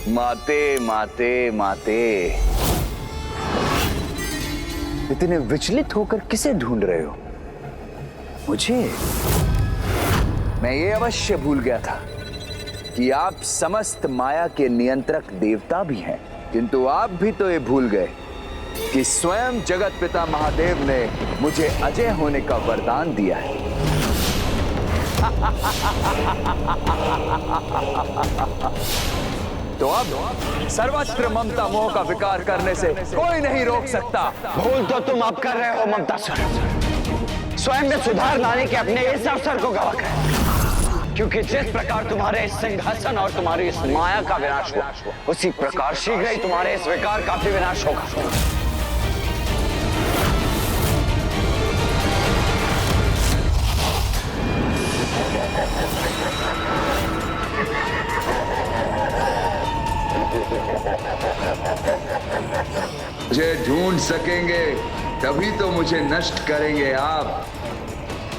माते माते माते, इतने विचलित होकर किसे ढूंढ रहे हो? मुझे? मैं ये अवश्य भूल गया था कि आप समस्त माया के नियंत्रक देवता भी हैं, किंतु आप भी तो ये भूल गए कि स्वयं जगत पिता महादेव ने मुझे अजय होने का वरदान दिया है। तो अब सर्वत्र ममता मोह का विकार करने से कोई नहीं रोक सकता। भूल तो तुम अब कर रहे हो ममतासुर। स्वयं में सुधार लाने के अपने इस अवसर को गवा कर, क्योंकि जिस प्रकार तुम्हारे इस सिंहासन और तुम्हारी इस माया का विनाश हुआ, उसी प्रकार शीघ्र ही तुम्हारे इस विकार का भी विनाश होगा। मुझे ढूंढ सकेंगे तभी तो मुझे नष्ट करेंगे आप,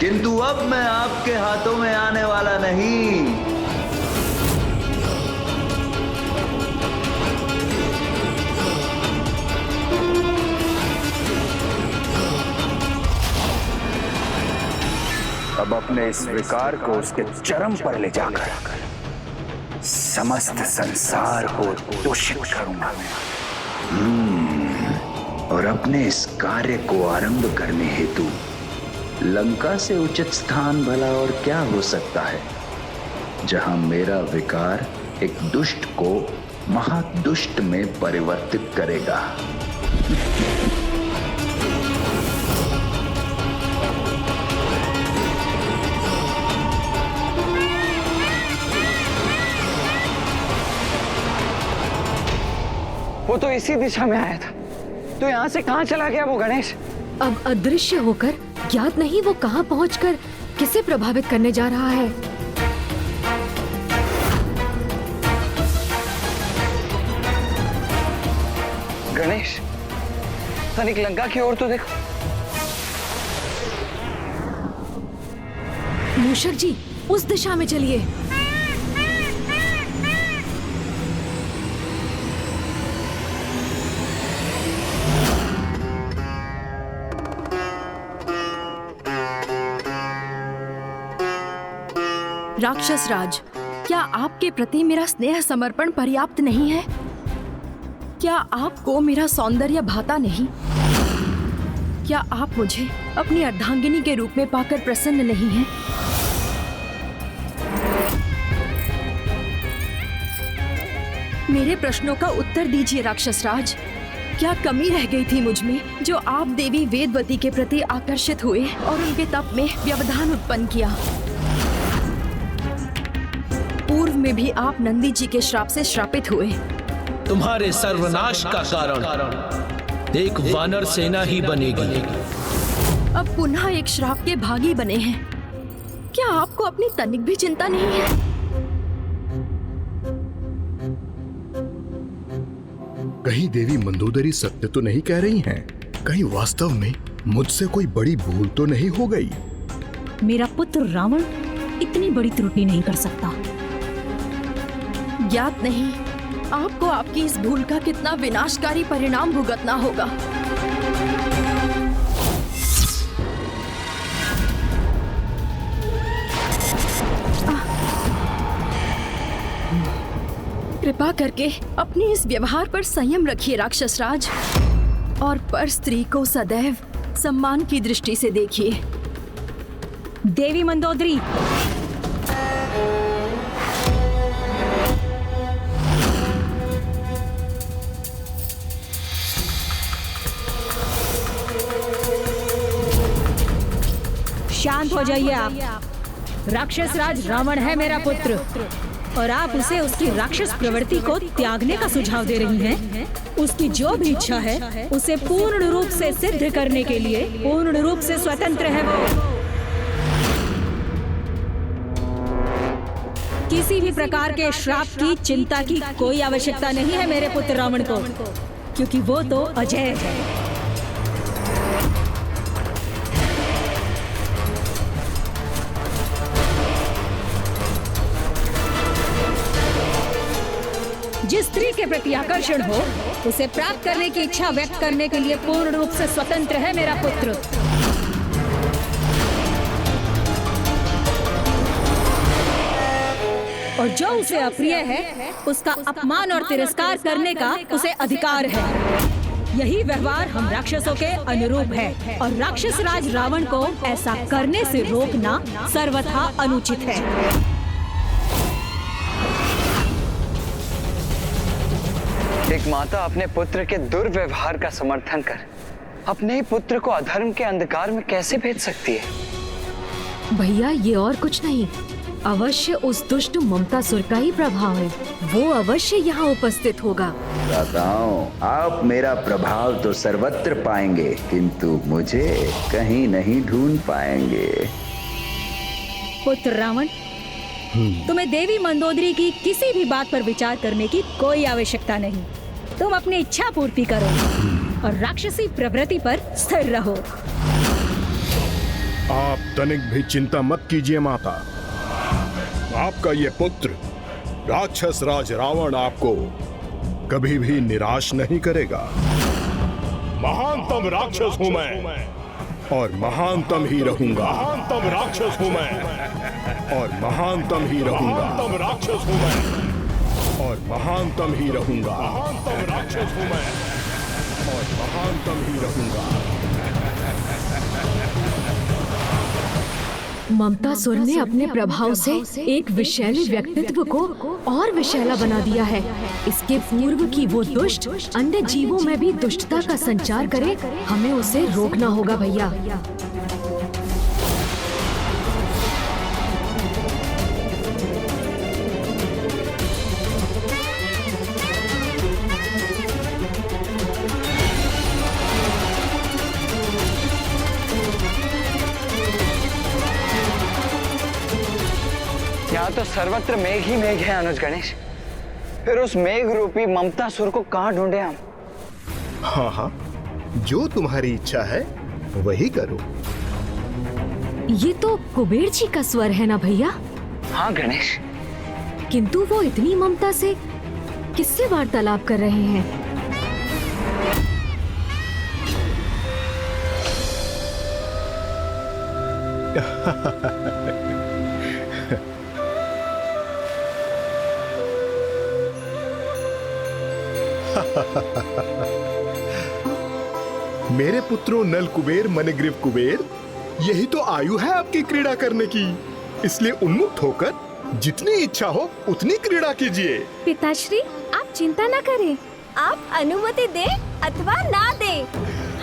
किंतु अब मैं आपके हाथों में आने वाला नहीं। अब अपने इस विकार को उसके चरम पर ले जाकर समस्त संसार को दूषित करूंगा और अपने इस कार्य को आरंभ करने हेतु लंका से उचित स्थान भला और क्या हो सकता है, जहां मेरा विकार एक दुष्ट को महादुष्ट में परिवर्तित करेगा। वो तो इसी दिशा में आया था, तो यहाँ से कहाँ चला गया वो गणेश? अब अदृश्य होकर ज्ञात नहीं वो कहाँ पहुंचकर किसे प्रभावित करने जा रहा है। गणेश, तनिक लंका की ओर तो देखो। मूषक जी, उस दिशा में चलिए। राक्षस राज, क्या आपके प्रति मेरा स्नेह समर्पण पर्याप्त नहीं है? क्या आपको मेरा सौंदर्य भाता नहीं? क्या आप मुझे अपनी अर्धांगिनी के रूप में पाकर प्रसन्न नहीं हैं? मेरे प्रश्नों का उत्तर दीजिए राक्षस राज। क्या कमी रह गई थी मुझ में जो आप देवी वेदवती के प्रति आकर्षित हुए और उनके तप में व्यवधान उत्पन्न किया? पूर्व में भी आप नंदी जी के श्राप से श्रापित हुए। तुम्हारे सर्वनाश का कारण एक वानर सेना ही बनेगी। अब पुनः एक श्राप के भागी बने हैं। क्या आपको अपनी तनिक भी चिंता नहीं है? कहीं देवी मंदोदरी सत्य तो नहीं कह रही हैं? कहीं वास्तव में मुझसे कोई बड़ी भूल तो नहीं हो गई? मेरा पुत्र रावण इतनी बड़ी त्रुटि नहीं कर सकता। ज्ञात नहीं आपको आपकी इस भूल का कितना विनाशकारी परिणाम भुगतना होगा। कृपा करके अपने इस व्यवहार पर संयम रखिए राक्षस राज, और पर स्त्री को सदैव सम्मान की दृष्टि से देखिए। देवी मंदोदरी, शांत हो जाइए आप। राक्षस राज रावण है मेरा पुत्र, और आप उसे उसकी राक्षस प्रवृत्ति को त्यागने का सुझाव दे रही हैं। उसकी जो भी इच्छा है उसे पूर्ण रूप से सिद्ध करने के लिए पूर्ण रूप से स्वतंत्र है वो। किसी भी प्रकार के श्राप की चिंता की कोई आवश्यकता नहीं है मेरे पुत्र रावण को, क्योंकि वो तो अजय है। जिस स्त्री के प्रति आकर्षण हो उसे प्राप्त करने की इच्छा व्यक्त करने के लिए पूर्ण रूप से स्वतंत्र है मेरा पुत्र। और जो उसे अप्रिय है उसका अपमान और तिरस्कार करने का उसे अधिकार है। यही व्यवहार हम राक्षसों के अनुरूप है और राक्षस राज रावण को ऐसा करने से रोकना सर्वथा अनुचित है। एक माता अपने पुत्र के दुर्व्यवहार का समर्थन कर अपने ही पुत्र को अधर्म के अंधकार में कैसे भेज सकती है? भैया ये और कुछ नहीं, अवश्य उस दुष्ट ममतासुर का ही प्रभाव है। वो अवश्य यहाँ उपस्थित होगा। दादाओं, आप मेरा प्रभाव तो सर्वत्र पाएंगे, किंतु मुझे कहीं नहीं ढूंढ पाएंगे। पुत्र रावण, तुम्हें देवी मंदोदरी की किसी भी बात पर विचार करने की कोई आवश्यकता नहीं। तुम अपनी इच्छा पूर्ति करो और राक्षसी प्रवृत्ति पर स्थिर रहो। आप तनिक भी चिंता मत कीजिए माता। आपका ये पुत्र राक्षस राज रावण आपको कभी भी निराश नहीं करेगा। महानतम राक्षस हूं मैं और महानतम ही रहूंगा। महानतम राक्षस हूं मैं और महानतम ही रहूंगा। महानतम राक्षस हूं मैं और महानतम ही रहूंगा। महानतम राक्षस हूं मैं और महानतम ही रहूंगा। ममतासुर ने अपने प्रभाव से एक विषैले व्यक्तित्व को और विषैला बना दिया है। इसके पूर्व की वो दुष्ट अन्य जीवों में भी दुष्टता का संचार करे, हमें उसे रोकना होगा भैया। यहाँ तो सर्वत्र मेघ ही मेघ है अनुज गणेश। फिर उस मेघ रूपी ममतासुर को कहाँ ढूंढे हम? हाँ हाँ, जो तुम्हारी इच्छा है वही करो। ये तो कुबेर जी का स्वर है ना भैया? हाँ गणेश। किंतु वो इतनी ममता से किससे वार्तालाप कर रहे हैं? मेरे पुत्रों नल कुबेर मणिग्रीव कुबेर, यही तो आयु है आपकी क्रीड़ा करने की। इसलिए उन्मुक्त होकर जितनी इच्छा हो उतनी क्रीड़ा कीजिए। पिताश्री, आप चिंता न करें। आप अनुमति दे अथवा ना दे,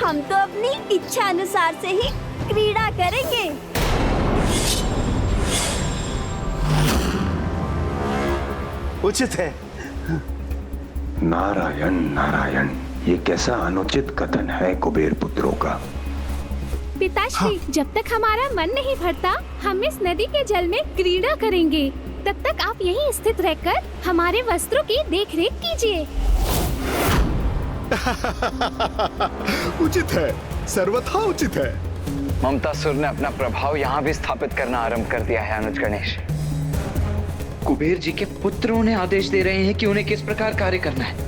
हम तो अपनी इच्छा अनुसार से ही क्रीड़ा करेंगे। उचित है। नारायण नारायण, ये कैसा अनुचित कथन है कुबेर पुत्रों का। पिताश्री, जब तक हमारा मन नहीं भरता हम इस नदी के जल में क्रीड़ा करेंगे। तब तक आप यहीं स्थित रहकर हमारे वस्त्रों की देखरेख कीजिए। उचित है, सर्वथा उचित है। ममतासुर ने अपना प्रभाव यहाँ भी स्थापित करना आरंभ कर दिया है अनुज गणेश। कुबेर जी के पुत्र उन्हें आदेश दे रहे हैं कि उन्हें किस प्रकार कार्य करना है।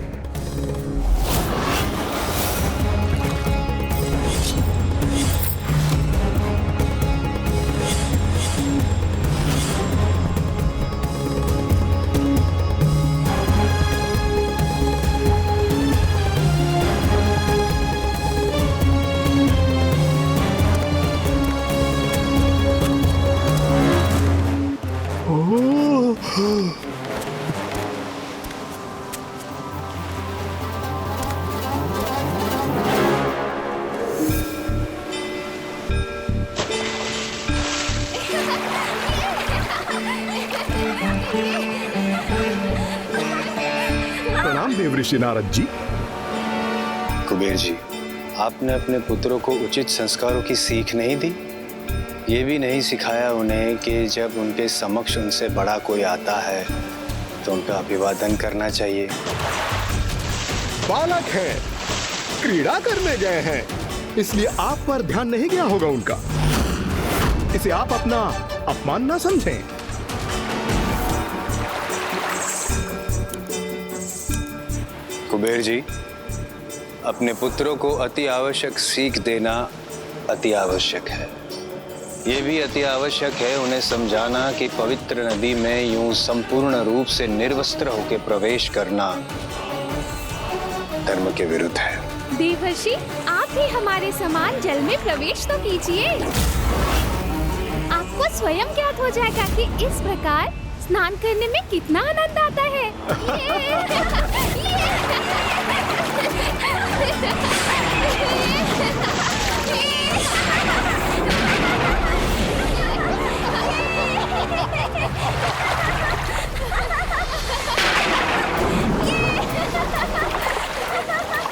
प्रणाम देव ऋषि नारद जी। कुबेर जी, आपने अपने पुत्रों को उचित संस्कारों की सीख नहीं दी। ये भी नहीं सिखाया उन्हें कि जब उनके समक्ष उनसे बड़ा कोई आता है तो उनका अभिवादन करना चाहिए। बालक हैं, क्रीड़ा करने गए हैं, इसलिए आप पर ध्यान नहीं गया होगा उनका। इसे आप अपना अपमान ना समझें। कुबेर जी, अपने पुत्रों को अति आवश्यक सीख देना अति आवश्यक है। ये भी अति आवश्यक है उन्हें समझाना कि पवित्र नदी में यूं संपूर्ण रूप से निर्वस्त्र होकर प्रवेश करना धर्म के विरुद्ध है। देवर्षि, आप भी हमारे समान जल में प्रवेश तो कीजिए। आपको स्वयं ज्ञात हो जाएगा कि इस प्रकार स्नान करने में कितना आनंद आता है।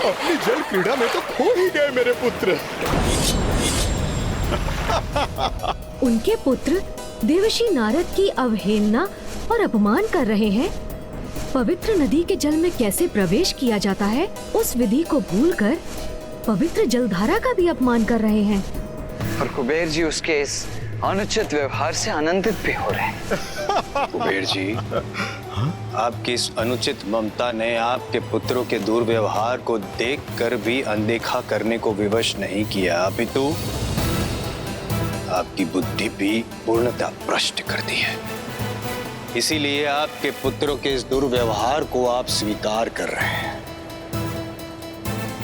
अपनी जल क्रीड़ा में तो खो ही गए मेरे पुत्र। उनके पुत्र देवर्षि नारद की अवहेलना और अपमान कर रहे हैं। पवित्र नदी के जल में कैसे प्रवेश किया जाता है उस विधि को भूलकर पवित्र जलधारा का भी अपमान कर रहे हैं। और कुबेर जी उसके इस अनुचित व्यवहार से आनंदित भी हो रहे हैं। कुबेर जी, आपकी इस अनुचित ममता ने आपके पुत्रों के दुर्व्यवहार को देखकर भी अनदेखा करने को विवश नहीं किया, अपितु आपकी बुद्धि भी पूर्णतः भ्रष्ट कर दी है। इसीलिए आपके पुत्रों के इस दुर्व्यवहार को आप स्वीकार कर रहे हैं।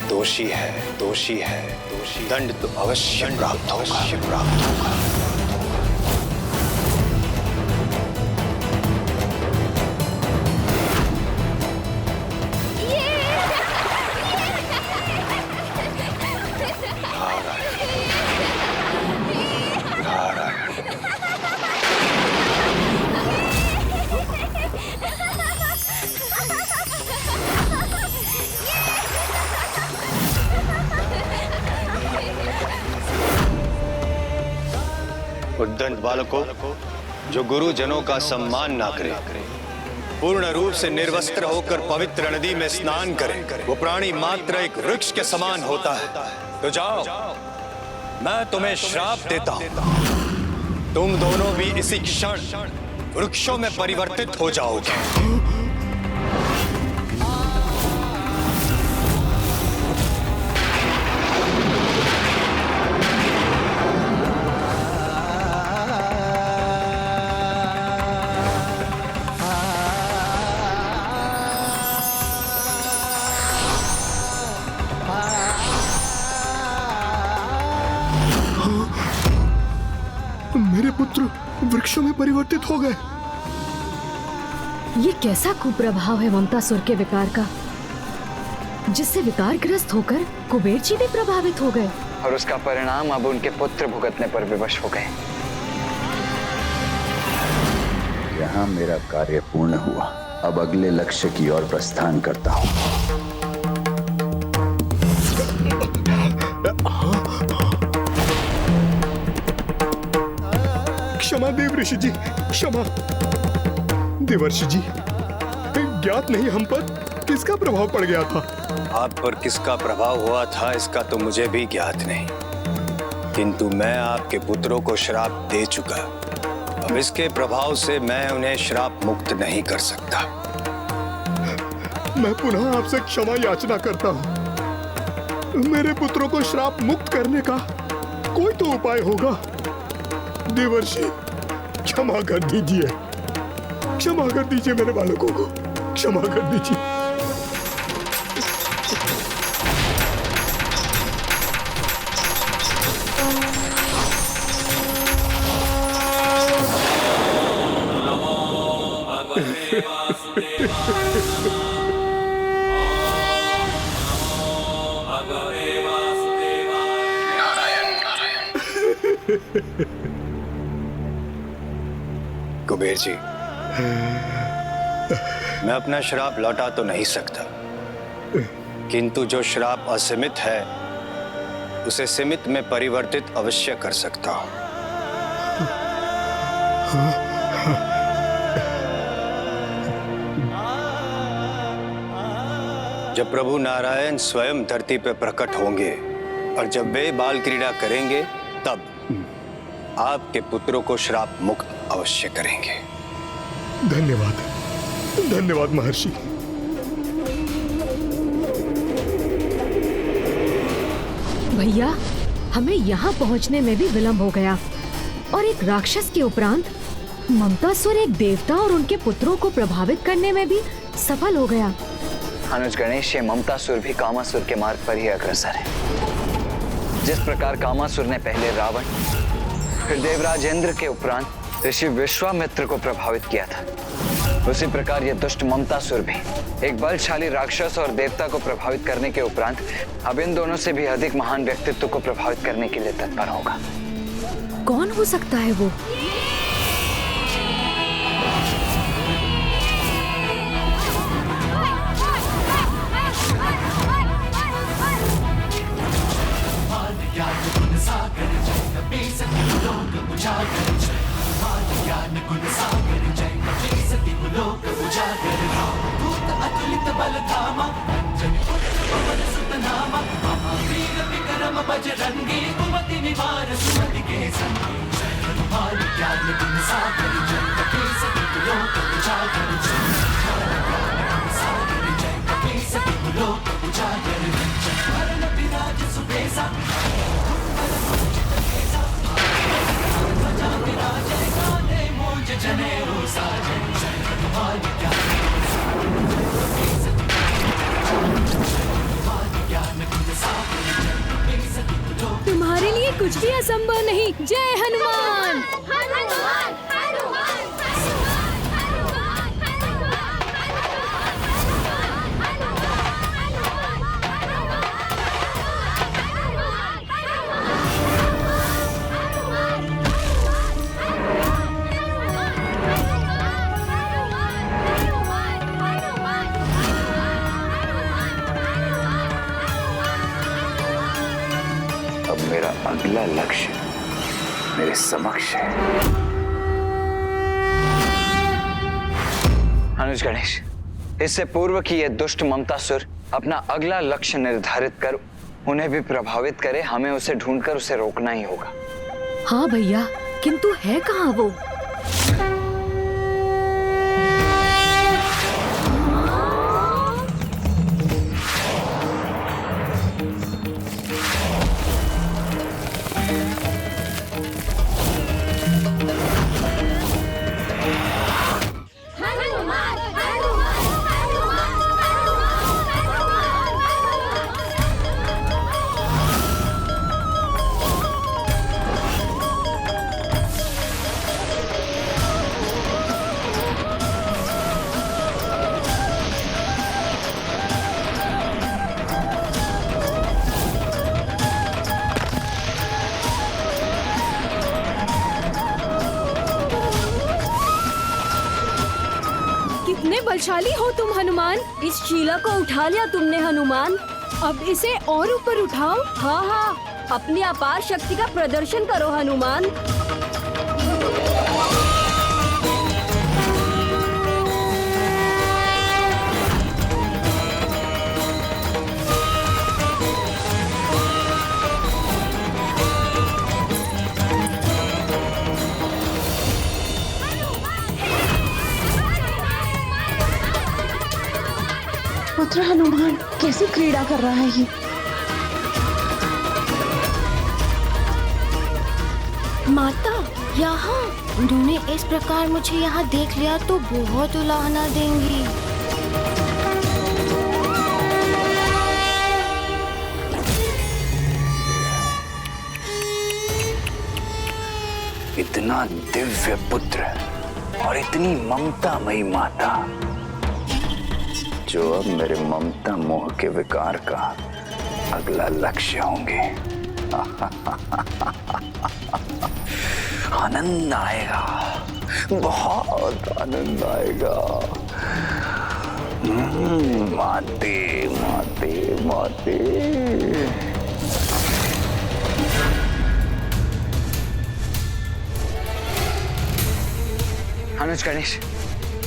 दोषी है, दोषी है, दोषी। दंड तो अवश्य प्राप्त होगा। उद्दंड बालकों, जो गुरुजनों का सम्मान ना करे, पूर्ण रूप से निर्वस्त्र होकर पवित्र नदी में स्नान करे, वो प्राणी मात्र एक वृक्ष के समान होता है। तो जाओ, मैं तुम्हें श्राप देता हूं। तुम दोनों भी इसी क्षण वृक्षों में परिवर्तित हो जाओगे। मेरे पुत्र वृक्षों में परिवर्तित हो गए। ये कैसा कुप्रभाव है ममतासुर के विकार का, जिससे विकारग्रस्त होकर कुबेर जी भी प्रभावित हो गए। और उसका परिणाम अब उनके पुत्र भुगतने पर विवश हो गए। यहाँ मेरा कार्य पूर्ण हुआ। अब अगले लक्ष्य की ओर प्रस्थान करता हूँ। क्षमा देव ऋषि जी, क्षमा। देवर्षि जी, ज्ञात नहीं हम पर किसका प्रभाव पड़ गया था। आप पर किसका प्रभाव हुआ था इसका तो मुझे भी ज्ञात नहीं, किंतु मैं आपके पुत्रों को श्राप दे चुका। अब इसके प्रभाव से मैं उन्हें श्राप मुक्त नहीं कर सकता। मैं पुनः आपसे क्षमा याचना करता हूँ। मेरे पुत्रों को श्राप मुक्त करने का कोई तो उपाय होगा। देवर्षि, क्षमा कर दीजिए, क्षमा कर दीजिए मेरे बालकों को, क्षमा कर दीजिए। कुबेर जी, मैं अपना श्राप लौटा तो नहीं सकता, किंतु जो श्राप असीमित है उसे सीमित में परिवर्तित अवश्य कर सकता हूं। जब प्रभु नारायण स्वयं धरती पर प्रकट होंगे और जब वे बाल क्रीड़ा करेंगे, तब आपके पुत्रों को श्राप मुक्त अवश्य करेंगे। धन्यवाद, धन्यवाद महर्षि। भैया, हमें यहाँ पहुँचने में भी विलम्ब हो गया और एक राक्षस के उपरांत ममतासुर एक देवता और उनके पुत्रों को प्रभावित करने में भी सफल हो गया। अनुज गणेश, ये ममतासुर भी कामासुर के मार्ग पर ही अग्रसर है। जिस प्रकार कामासुर ने पहले रावण, फिर देवराज इंद्र के उपरांत ऋषि विश्वामित्र को प्रभावित किया था, उसी प्रकार ये दुष्ट ममतासुर भी एक बलशाली राक्षस और देवता को प्रभावित करने के उपरांत अब इन दोनों से भी अधिक महान व्यक्तित्व को प्रभावित करने के लिए तत्पर होगा। कौन हो सकता है वो? तुम्हारे लिए कुछ भी असंभव नहीं। जय हनुमान। अब मेरा अगला लक्ष्य मेरे समक्ष है। अनुज गणेश, इससे पूर्व कि ये दुष्ट ममतासुर अपना अगला लक्ष्य निर्धारित कर उन्हें भी प्रभावित करे, हमें उसे ढूंढकर उसे रोकना ही होगा। हाँ भैया, किंतु है कहाँ वो? कितने बलशाली हो तुम हनुमान। इस शीला को उठा लिया तुमने हनुमान। अब इसे और ऊपर उठाओ। हाँ हाँ, अपनी अपार शक्ति का प्रदर्शन करो हनुमान। पुत्र हनुमान कैसी क्रीड़ा कर रहा है ये। माता, यहाँ उन्होंने इस प्रकार मुझे यहाँ देख लिया तो बहुत उलाहना देंगी। इतना दिव्य पुत्र और इतनी ममतामयी माता, जो अब मेरे ममता मोह के विकार का अगला लक्ष्य होंगे। आनंद आएगा, बहुत आनंद आएगा। माते माते माते। अनुज गणेश,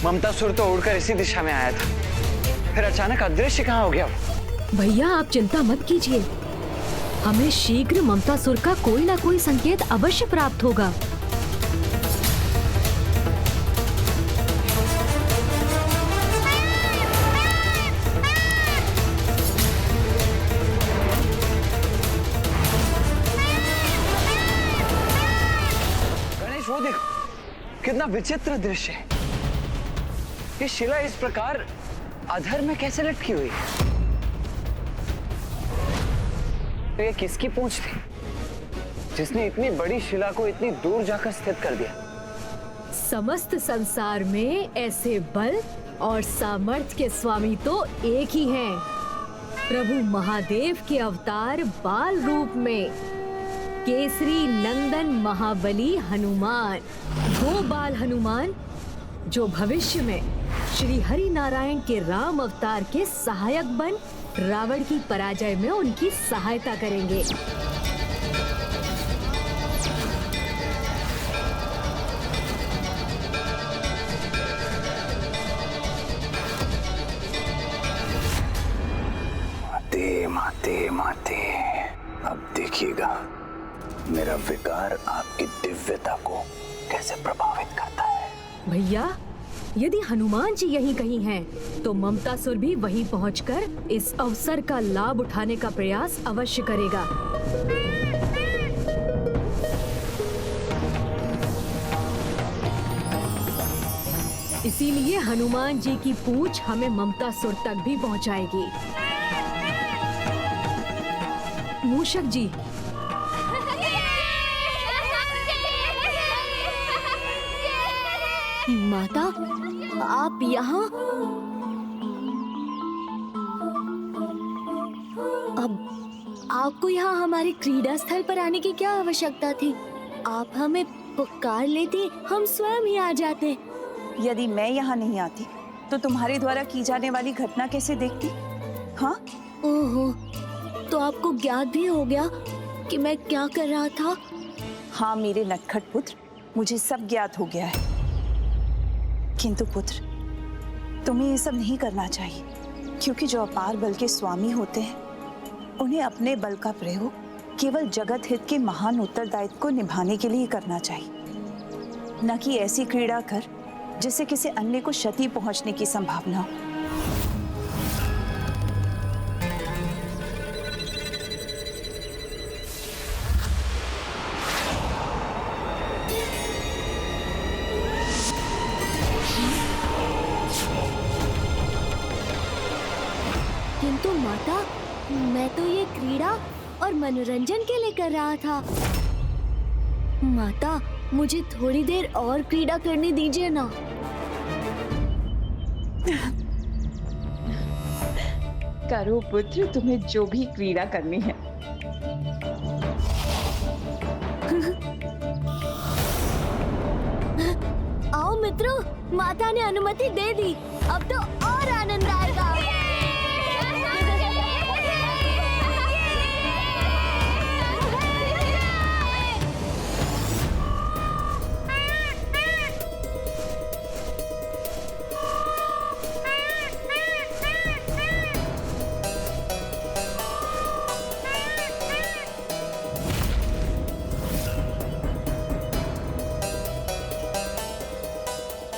ममतासुर तो उड़कर इसी दिशा में आया था, फिर अचानक अदृश्य कहाँ हो गया? भैया आप चिंता मत कीजिए, हमें शीघ्र ममतासुर का कोई ना कोई संकेत अवश्य प्राप्त होगा। कितना विचित्र दृश्य है। ये शिला इस प्रकार अधर में कैसे लटकी हुई है? तो ये किसकी पूंछ थी जिसने इतनी बड़ी शिला को इतनी दूर जाकर स्थित कर दिया? समस्त संसार में ऐसे बल और सामर्थ्य के स्वामी तो एक ही हैं, प्रभु महादेव के अवतार बाल रूप में केसरी नंदन महाबली हनुमान। वो बाल हनुमान जो भविष्य में श्री हरि नारायण के राम अवतार के सहायक बन रावण की पराजय में उनकी सहायता करेंगे। माते माते अब देखिएगा मेरा विकार आपकी दिव्यता को कैसे प्रभावित करता है। भैया, यदि हनुमान जी यहीं कहीं हैं, तो ममतासुर भी वहीं पहुंचकर इस अवसर का लाभ उठाने का प्रयास अवश्य करेगा। इसीलिए हनुमान जी की पूंछ हमें ममतासुर तक भी पहुंचाएगी। मूषक जी, माता, आप यहाँ? अब आपको यहाँ हमारे क्रीड़ा स्थल पर आने की क्या आवश्यकता थी? आप हमें पुकार लेते, हम स्वयं ही आ जाते। यदि मैं यहाँ नहीं आती तो तुम्हारे द्वारा की जाने वाली घटना कैसे देखती? हाँ? ओहो, तो आपको ज्ञात भी हो गया कि मैं क्या कर रहा था? हाँ मेरे नटखट पुत्र, मुझे सब ज्ञात हो गया है। किंतु पुत्र, तुम्हें ये सब नहीं करना चाहिए, क्योंकि जो अपार बल के स्वामी होते हैं उन्हें अपने बल का प्रयोग केवल जगत हित के महान उत्तरदायित्व को निभाने के लिए करना चाहिए, न कि ऐसी क्रीड़ा कर जिससे किसी अन्य को क्षति पहुंचने की संभावना हो। किंतु माता, मैं तो ये क्रीड़ा और मनोरंजन के लिए कर रहा था। माता, मुझे थोड़ी देर और क्रीड़ा करने दीजिए ना। करो पुत्र, तुम्हें जो भी क्रीड़ा करनी है। आओ मित्रों, माता ने अनुमति दे दी, अब तो और आनंद आएगा।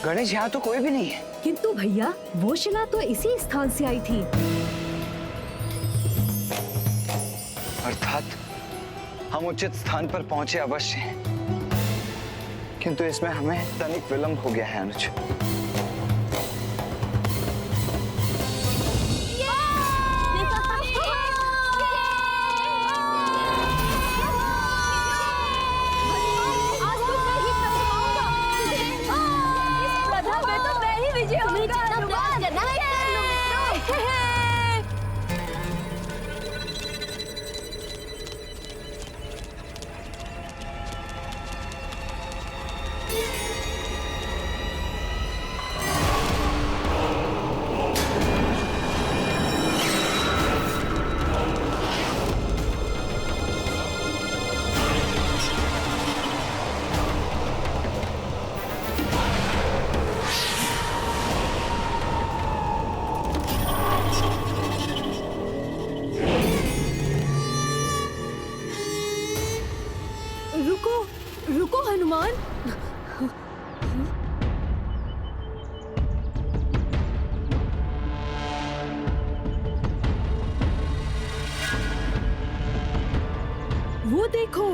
गणेश, यहाँ तो कोई भी नहीं है। किंतु भैया, वो शिला तो इसी स्थान से आई थी। अर्थात हम उचित स्थान पर पहुंचे अवश्य हैं, किंतु इसमें हमें तनिक विलंब हो गया है अनुज। रुको हनुमान। वो देखो,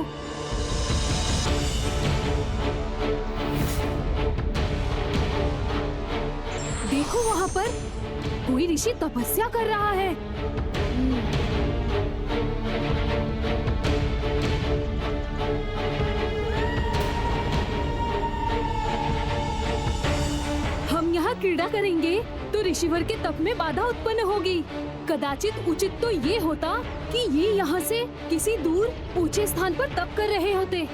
देखो वहाँ पर कोई ऋषि तपस्या कर रहा है। हम यहाँ क्रीड़ा करेंगे तो ऋषिवर के तप में बाधा उत्पन्न होगी। कदाचित उचित तो ये होता कि ये यहाँ से किसी दूर ऊंचे स्थान पर तप कर रहे होते।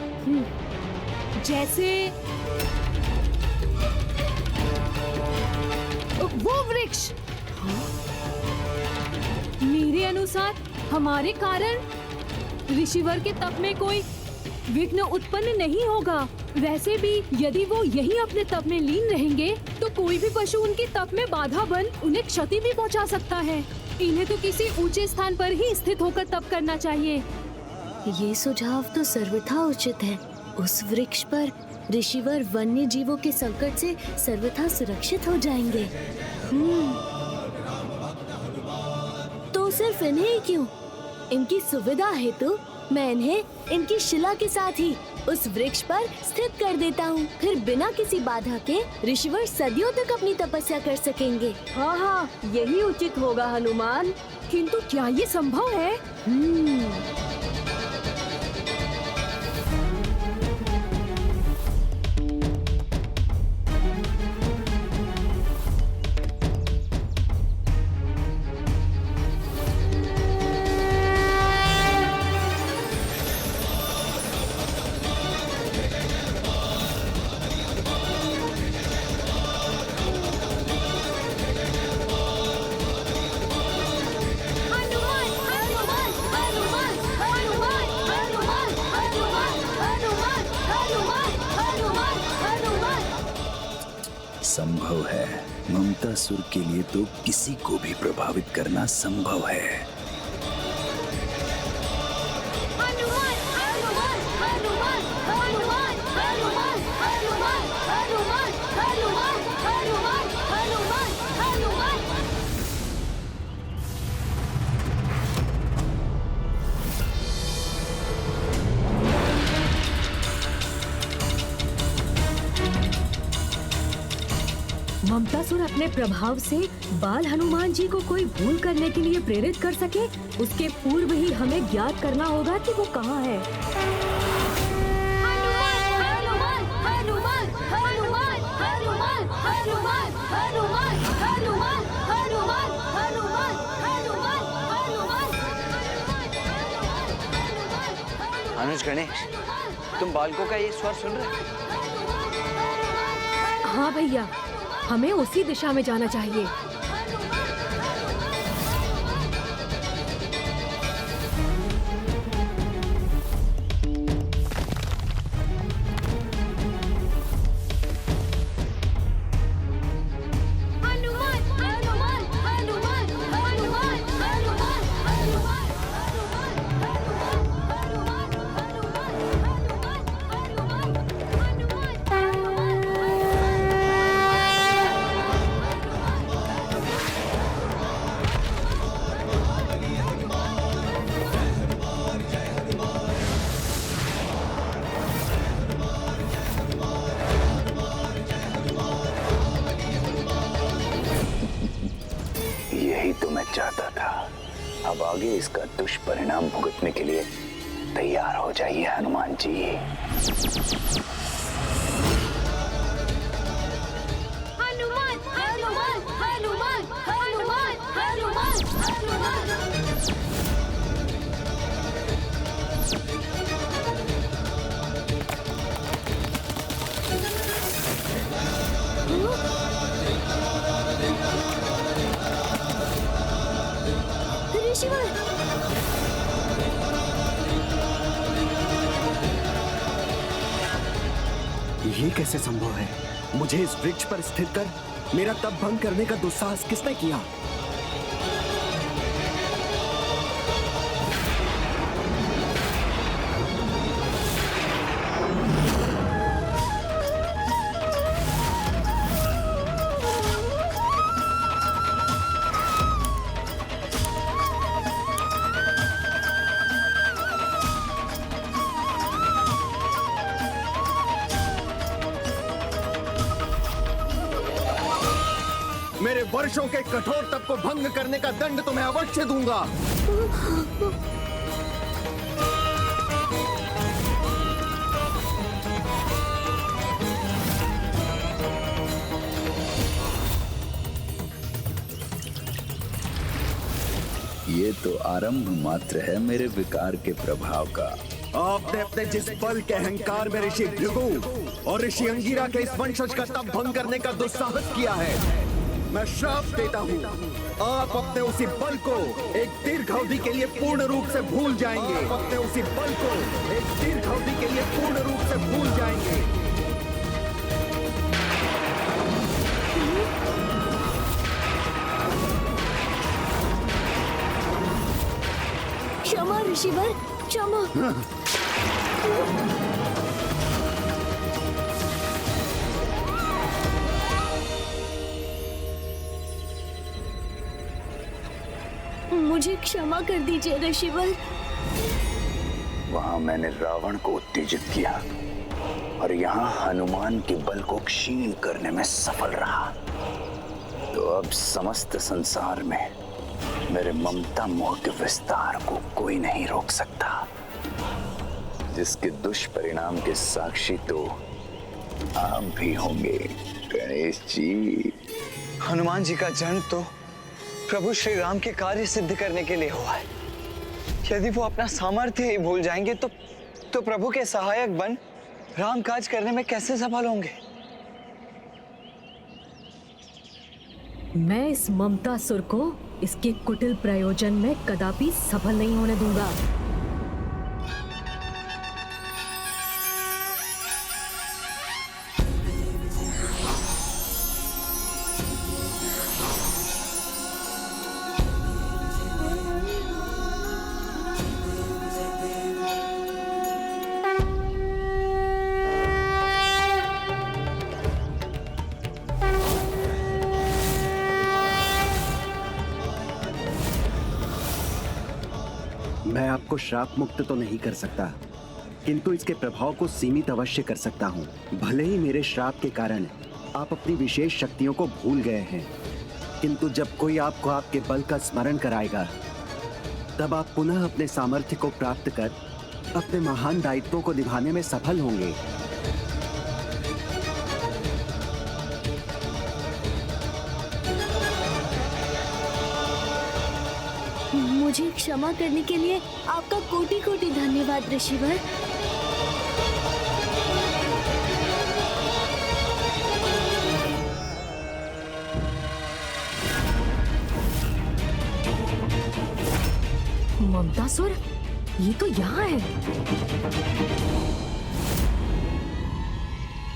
जैसे वो वृक्ष। मेरे अनुसार हमारे कारण ऋषिवर के तप में कोई विघ्न उत्पन्न नहीं होगा। वैसे भी यदि वो यही अपने तप में लीन रहेंगे तो कोई भी पशु उनके तप में बाधा बन उन्हें क्षति भी पहुंचा सकता है। इन्हें तो किसी ऊंचे स्थान पर ही स्थित होकर तप करना चाहिए। ये सुझाव तो सर्वथा उचित है। उस वृक्ष पर ऋषिवर वन्य जीवों के संकट से सर्वथा सुरक्षित हो जाएंगे। तो सिर्फ इन्हें ही क्यों, इनकी सुविधा हेतु मैं इन्हें इनकी शिला के साथ ही उस वृक्ष पर स्थित कर देता हूँ। फिर बिना किसी बाधा के ऋषिवर सदियों तक अपनी तपस्या कर सकेंगे। हाँ हाँ, यही उचित होगा हनुमान। किंतु क्या ये संभव है? संभव है। ममतासुर के लिए तो किसी को भी प्रभावित करना संभव है। ममतासुर अपने प्रभाव से बाल हनुमान जी को कोई भूल करने के लिए प्रेरित कर सके, उसके पूर्व ही हमें ज्ञात करना होगा कि वो कहाँ है। अनुज गणेश, तुम बालकों का ये स्वर सुन रहे? हाँ भैया, हमें उसी दिशा में जाना चाहिए। चाहता था। अब आगे इसका दुष्परिणाम भुगतने के लिए तैयार हो जाइए हनुमान जी। हनुमान हनुमान हनुमान हनुमान हनुमान हनुमान। ये कैसे संभव है? मुझे इस वृक्ष पर स्थिर कर मेरा तप भंग करने का दुस्साहस किसने किया? मेरे वर्षों के कठोर तप को भंग करने का दंड तुम्हें अवश्य दूंगा। ये तो आरंभ मात्र है मेरे विकार के प्रभाव का। आपने अपने जिस बल के अहंकार में ऋषि भृगु और ऋषि अंगिरा के इस वंशज का तप भंग करने का दुस्साहस किया है, मैं श्राप देता हूँ। आप अपने उसी बल को एक दीर्घ अवधि के लिए पूर्ण रूप से भूल जाएंगे। आप अपने उसी बल को एक दीर्घ अवधि के लिए पूर्ण रूप से भूल जाएंगे। क्षमा ऋषिवर, क्षमा। मुझे क्षमा कर दीजिए ऋषिवर। वहां मैंने रावण को उत्तेजित किया और यहाँ हनुमान के बल को क्षीण करने में सफल रहा। तो अब समस्त संसार में मेरे ममता मोह के विस्तार को कोई नहीं रोक सकता, जिसके दुष्परिणाम के साक्षी तो आप भी होंगे गणेश जी। हनुमान जी का जन्म तो प्रभु श्री राम के कार्य सिद्ध करने के लिए हुआ है। यदि वो अपना सामर्थ्य ही भूल जाएंगे तो प्रभु के सहायक बन राम काज करने में कैसे सफल होंगे? मैं इस ममतासुर को इसके कुटिल प्रयोजन में कदापि सफल नहीं होने दूंगा। मैं आपको श्राप मुक्त तो नहीं कर सकता, किंतु इसके प्रभाव को सीमित अवश्य कर सकता हूँ। भले ही मेरे श्राप के कारण आप अपनी विशेष शक्तियों को भूल गए हैं, किंतु जब कोई आपको आपके बल का स्मरण कराएगा, तब आप पुनः अपने सामर्थ्य को प्राप्त कर अपने महान दायित्वों को निभाने में सफल होंगे। मुझे क्षमा करने के लिए आपका कोटि कोटि धन्यवाद ऋषिवर। ममतासुर, ये तो यहाँ है।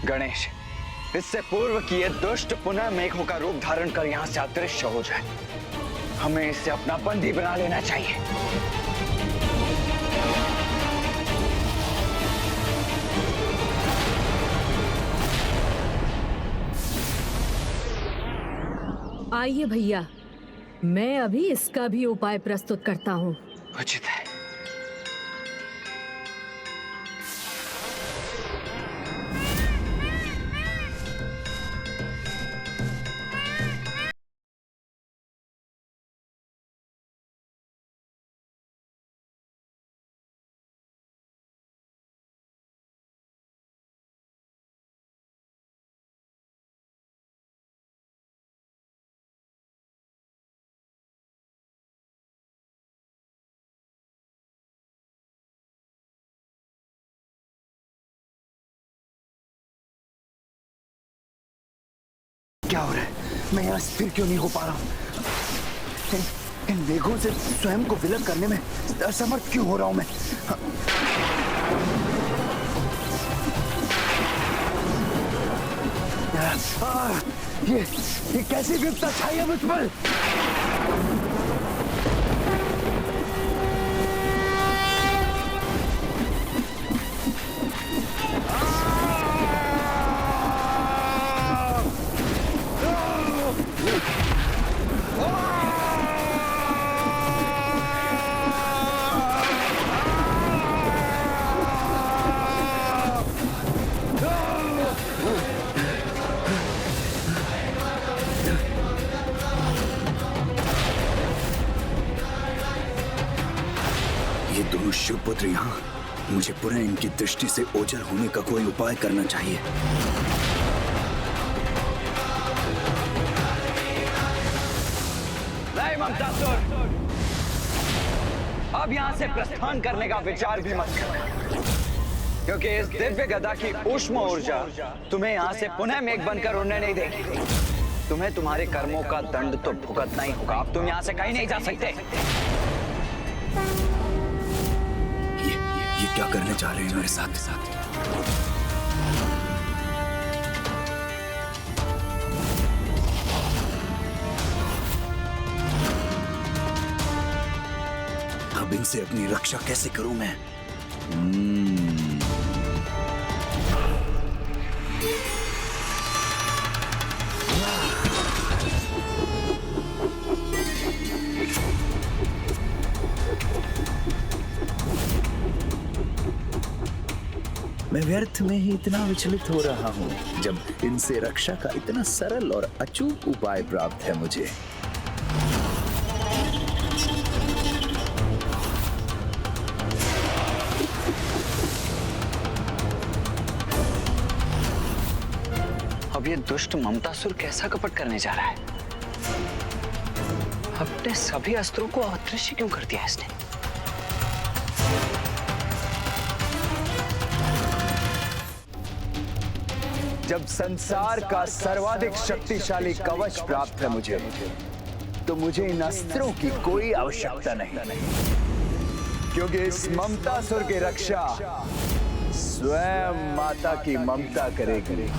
गणेश, इससे पूर्व कि ये दुष्ट पुनः मेघों का रूप धारण कर यहाँ से अदृश्य हो जाए, हमें इसे अपना बंदी बना लेना चाहिए। आइए भैया, मैं अभी इसका भी उपाय प्रस्तुत करता हूँ। उचित है। क्या हो रहा है? मैं यहाँ स्थिर क्यों नहीं हो पा रहा हूँ? इन मेघों से स्वयं को विलग करने में असमर्थ क्यों हो रहा हूँ मैं? ये कैसी विपदा छाई है मुझ पर? शिवपुत्र यहाँ, मुझे पुनः इनकी दृष्टि से ओझल होने का कोई उपाय करना चाहिए। नहीं ममतासुर, अब यहाँ से प्रस्थान करने का विचार भी मत करना, क्योंकि इस दिव्य गदा की ऊष्म ऊर्जा तुम्हें यहाँ से पुनः मेघ बनकर उड़ने नहीं देगी। तुम्हें तुम्हारे कर्मों का दंड तो भुगतना ही होगा। अब तुम यहाँ से कहीं नहीं जा सकते। ये क्या करने जा रहे हैं मेरे साथ? अब इनसे अपनी रक्षा कैसे करूं मैं? मैं व्यर्थ में ही इतना विचलित हो रहा हूं, जब इनसे रक्षा का इतना सरल और अचूक उपाय प्राप्त है मुझे। अब ये दुष्ट ममतासुर कैसा कपट करने जा रहा है? अपने सभी अस्त्रों को अदृश्य क्यों कर दिया इसने? जब संसार का सर्वाधिक शक्तिशाली कवच प्राप्त है मुझे, तो मुझे इन अस्त्रों की कोई आवश्यकता नहीं, क्योंकि इस ममतासुर की रक्षा स्वयं माता की ममता करेगी।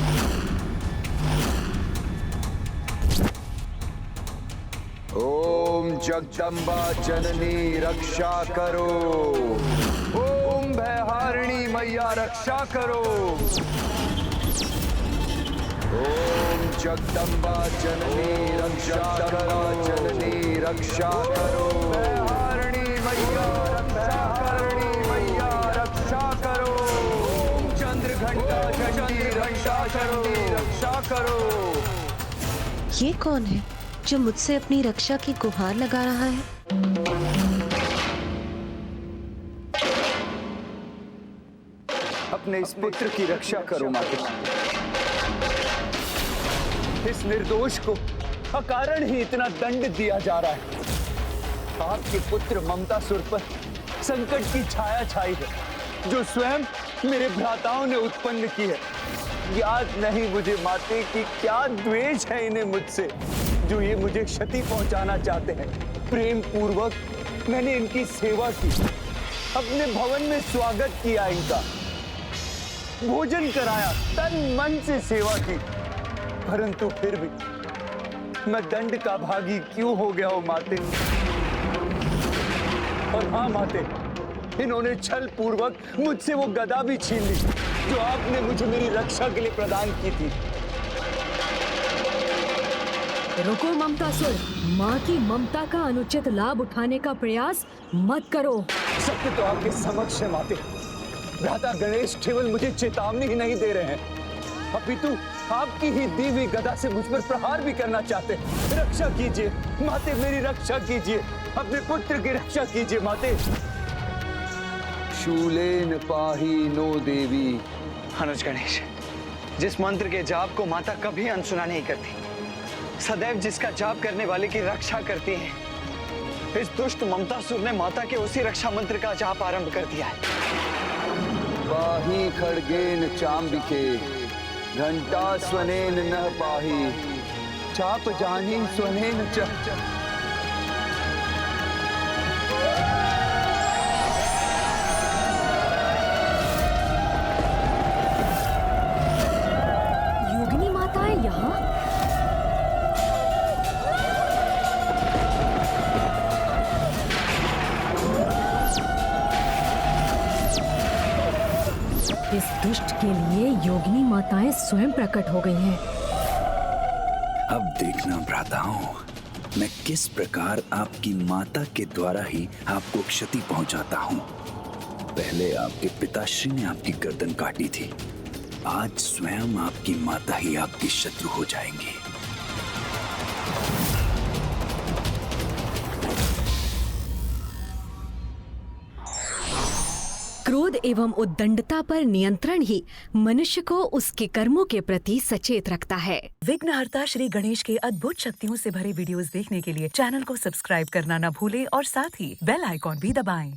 ओम जगदम्बा जननी रक्षा करो, ओम भयहारिणी मैया रक्षा करो, ओम जगदम्बा जननी रक्षा करो, जननी रक्षा करो, भयहारिणी मैया रक्षा करणी मैया रक्षा करो, ओम चंद्रघंटा चंडी रक्षा करो, रक्षा करो। ये कौन है जो मुझसे अपनी रक्षा की गुहार लगा रहा है? अपने इस पुत्र की रक्षा करो माता। इस निर्दोष को अकारण ही इतना दंड दिया जा रहा है। आपके पुत्र ममतासुर पर संकट की छाया छाई है, जो स्वयं मेरे भ्राताओं ने उत्पन्न की है। याद नहीं मुझे माते कि क्या द्वेष है इन्हें मुझसे, जो ये मुझे क्षति पहुंचाना चाहते हैं। प्रेम पूर्वक मैंने इनकी सेवा की, अपने भवन में स्वागत किया, इनका भोजन कराया, तन मन से सेवा की, परंतु फिर भी मैं दंड का भागी क्यों हो गया हूं माते? और हाँ माते, इन्होंने छल पूर्वक मुझसे वो गदा भी छीन ली जो आपने मुझे मेरी रक्षा के लिए प्रदान की थी। रुको ममतासुर, माँ की ममता का अनुचित लाभ उठाने का प्रयास मत करो। सत्य तो आपके समक्ष है माते। भ्राता गणेश केवल मुझे चेतावनी ही नहीं दे रहे हैं, अपितु आपकी ही दी हुई गदा से मुझ पर प्रहार भी करना चाहते हैं। रक्षा कीजिए माते, मेरी रक्षा कीजिए, अपने पुत्र की रक्षा कीजिए माते। शूलेन पाही नो देवी। अनुज गणेश, जिस मंत्र के जाप को माता कभी अनसुना नहीं करती, सदैव जिसका जाप करने वाले की रक्षा करती है, इस दुष्ट ममतासुर ने माता के उसी रक्षा मंत्र का जाप आरंभ कर दिया है। पाही खड्गेन चांबिके घंटा स्वनेन न पाही, चाप जानी स्वनेन च। योगिनी माता है यहाँ? इस दुष्ट के लिए योगिनी माताएं स्वयं प्रकट हो गई हैं। अब देखना भ्राताओं, मैं किस प्रकार आपकी माता के द्वारा ही आपको क्षति पहुंचाता हूं। पहले आपके पिताश्री ने आपकी गर्दन काटी थी, आज स्वयं आपकी माता ही आपकी शत्रु हो जाएंगी। क्रोध एवं उद्दंडता पर नियंत्रण ही मनुष्य को उसके कर्मों के प्रति सचेत रखता है। विघ्नहर्ता श्री गणेश के अद्भुत शक्तियों से भरे वीडियोस देखने के लिए चैनल को सब्सक्राइब करना न भूलें और साथ ही बेल आइकॉन भी दबाएं।